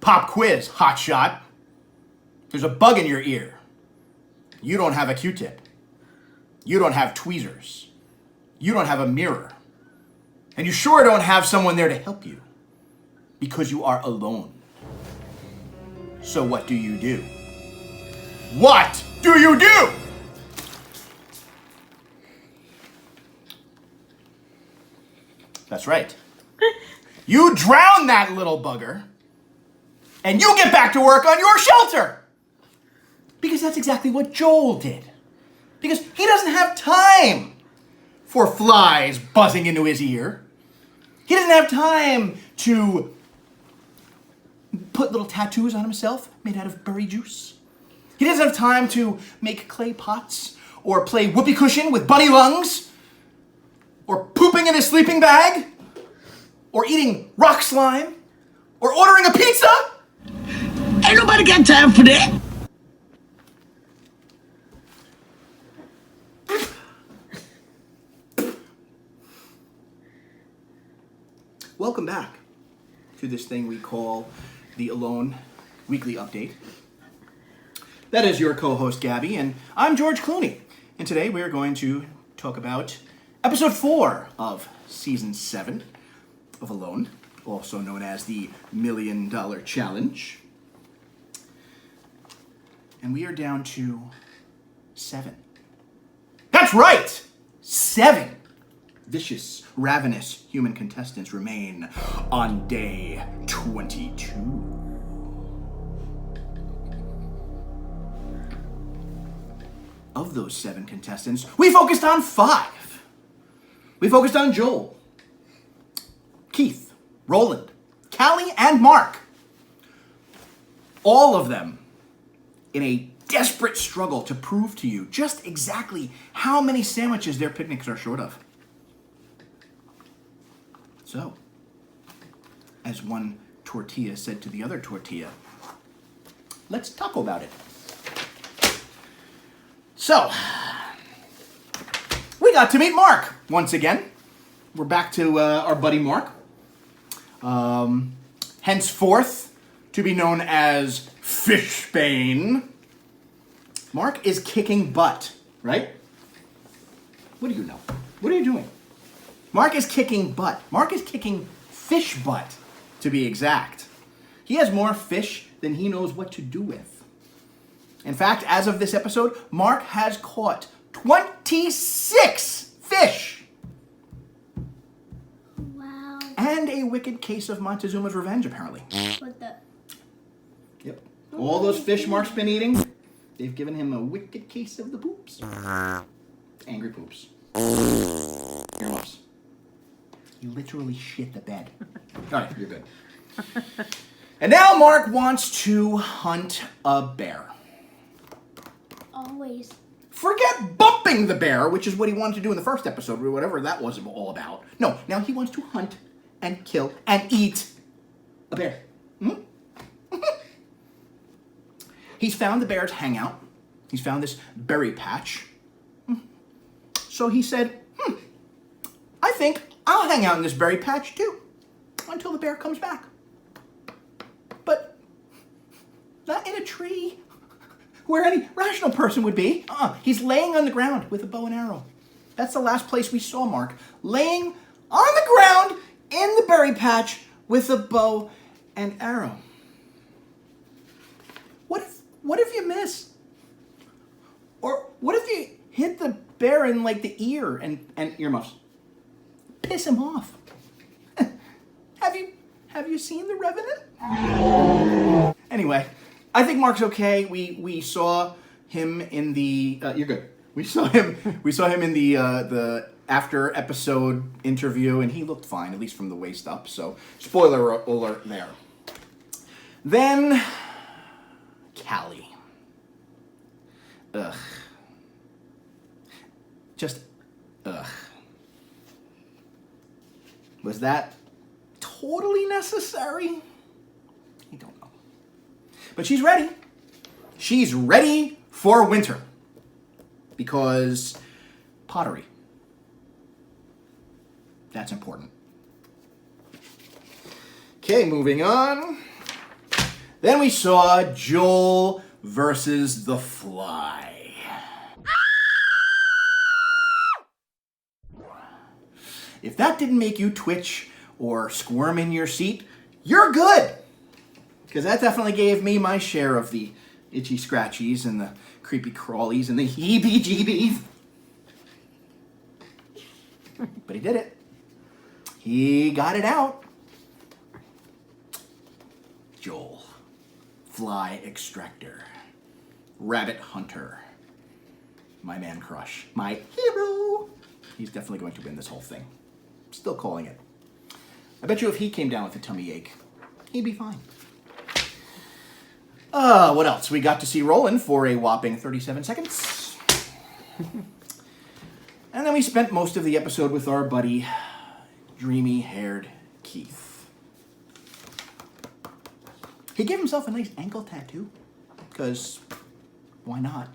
Pop quiz, hotshot. There's a bug in your ear. You don't have a Q-tip. You don't have tweezers. You don't have a mirror. And you sure don't have someone there to help you. Because you are alone. So what do you do? What do you do? That's right. You drown that little bugger, and you get back to work on your shelter. Because that's exactly what Joel did. Because he doesn't have time for flies buzzing into his ear. He doesn't have time to put little tattoos on himself made out of berry juice. He doesn't have time to make clay pots or play whoopee cushion with bunny lungs or pooping in his sleeping bag or eating rock slime or ordering a pizza. Ain't nobody got time for that. Welcome back to this thing we call the Alone Weekly Update. That is your co-host Gabby, and I'm George Clooney. And today we are going to talk about episode 4 of season 7 of Alone, also known as the $1 Million Challenge. And we are down to 7. That's right! 7 vicious, ravenous human contestants remain on day 22. Of those 7 contestants, we focused on 5. We focused on Joel, Keith, Roland, Callie, and Mark. All of them in a desperate struggle to prove to you just exactly how many sandwiches their picnics are short of. So, as one tortilla said to the other tortilla, let's talk about it. So, we got to meet Mark once again. We're back to our buddy Mark. Henceforth, to be known as Fishbane. Mark is kicking butt, right? What do you know? What are you doing? Mark is kicking butt. Mark is kicking fish butt, to be exact. He has more fish than he knows what to do with. In fact, as of this episode, Mark has caught 26 fish. Wow. And a wicked case of Montezuma's Revenge, apparently. What the? Yep. All those fish Mark's been eating, they've given him a wicked case of the poops. Angry poops. Earmuffs. You literally shit the bed. All right, you're good. And now Mark wants to hunt a bear. Always. Forget bumping the bear, which is what he wanted to do in the first episode, or whatever that was all about. No, now he wants to hunt and kill and eat a bear. Hmm? He's found the bear's hangout. He's found this berry patch. So he said, I think I'll hang out in this berry patch too, until the bear comes back. But not in a tree where any rational person would be. He's laying on the ground with a bow and arrow. That's the last place we saw Mark, laying on the ground in the berry patch with a bow and arrow. What if you miss? Or what if you hit the bear in like the ear and earmuffs? Piss him off. Have you seen The Revenant? Anyway, I think Mark's okay. We saw him in the you're good. We saw him in the after episode interview, and he looked fine, at least from the waist up. So spoiler alert there. Then Callie. Ugh. Just ugh. Was that totally necessary? I don't know. But she's ready. She's ready for winter. Because pottery. That's important. Okay, moving on. Then we saw Joel versus the Fly. If that didn't make you twitch or squirm in your seat, you're good. Because that definitely gave me my share of the itchy scratchies and the creepy crawlies and the heebie-jeebies. But he did it. He got it out. Joel, Fly Extractor, Rabbit Hunter, my man crush, my hero. He's definitely going to win this whole thing. Still calling it. I bet you if he came down with a tummy ache, he'd be fine. What else? We got to see Roland for a whopping 37 seconds. And then we spent most of the episode with our buddy, dreamy-haired Keith. He gave himself a nice ankle tattoo, because why not?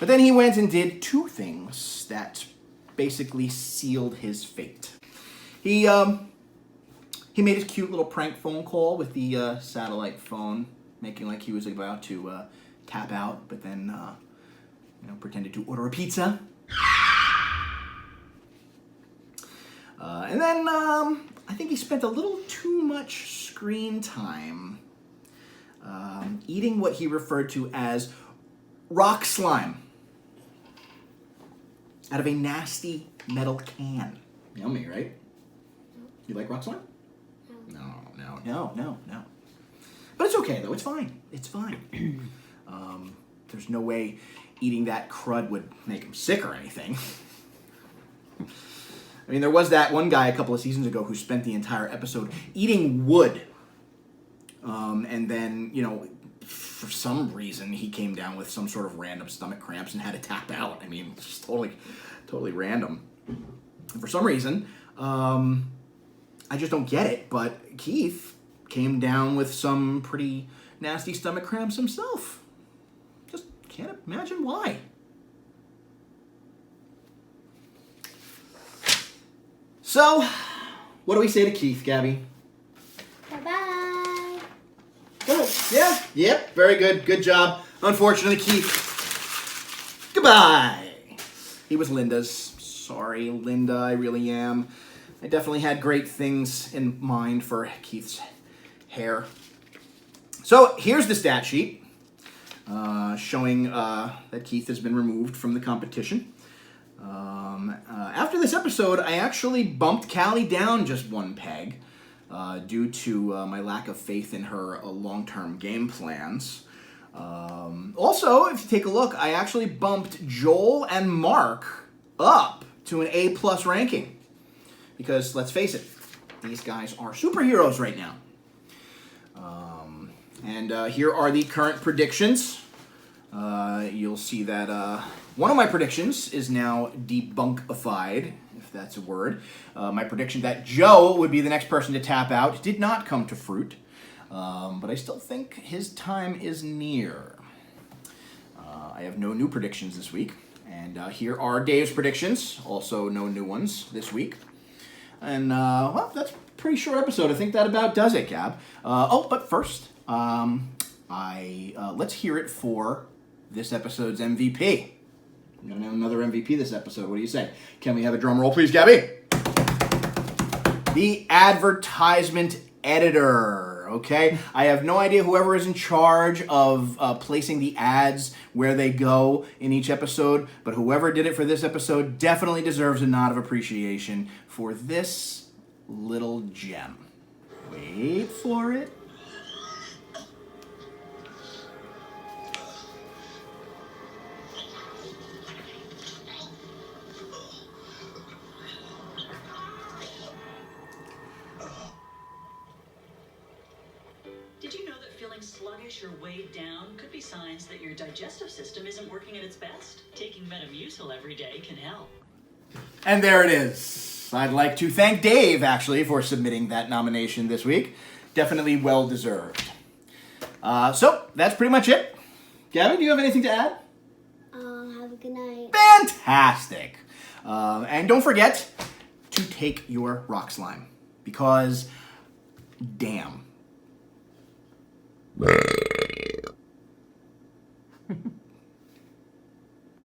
But then he went and did two things that basically sealed his fate. He made his cute little prank phone call with the satellite phone, making like he was about to tap out, but then pretended to order a pizza. And then I think he spent a little too much screen time eating what he referred to as rock slime out of a nasty metal can. Yummy, right? You like rock slime? No. But it's okay, though. It's fine. It's fine. There's no way eating that crud would make him sick or anything. I mean, there was that one guy a couple of seasons ago who spent the entire episode eating wood. And then, for some reason, he came down with some sort of random stomach cramps and had to tap out. I mean, it's just totally random. And for some reason, I just don't get it, but Keith came down with some pretty nasty stomach cramps himself. Just can't imagine why. So, what do we say to Keith, Gabby? Bye-bye. Good. Yeah. Yep. Very good. Good job. Unfortunately, Keith. Goodbye. He was Linda's. Sorry, Linda. I really am. I definitely had great things in mind for Keith's hair. So here's the stat sheet showing that Keith has been removed from the competition. After this episode, I actually bumped Callie down just one peg due to my lack of faith in her long-term game plans. Also, if you take a look, I actually bumped Joel and Mark up to an A+ ranking. Because, let's face it, these guys are superheroes right now. And here are the current predictions. You'll see that one of my predictions is now debunkified, if that's a word. My prediction that Joe would be the next person to tap out did not come to fruit. But I still think his time is near. I have no new predictions this week. And here are Dave's predictions. Also no new ones this week. And, well, that's a pretty short episode. I think that about does it, Gab. But first, let's hear it for this episode's MVP. I'm going to have another MVP this episode. What do you say? Can we have a drum roll, please, Gabby? The advertisement editor, okay? I have no idea whoever is in charge of placing the ads where they go in each episode, but whoever did it for this episode definitely deserves a nod of appreciation for this little gem. Wait for it. Did you know that feeling sluggish or weighed down could be signs that your digestive system isn't working at its best? Taking Metamucil every day can help. And there it is. I'd like to thank Dave, actually, for submitting that nomination this week. Definitely well-deserved. So, that's pretty much it. Gavin, do you have anything to add? Have a good night. Fantastic. And don't forget to take your rock slime. Because, damn.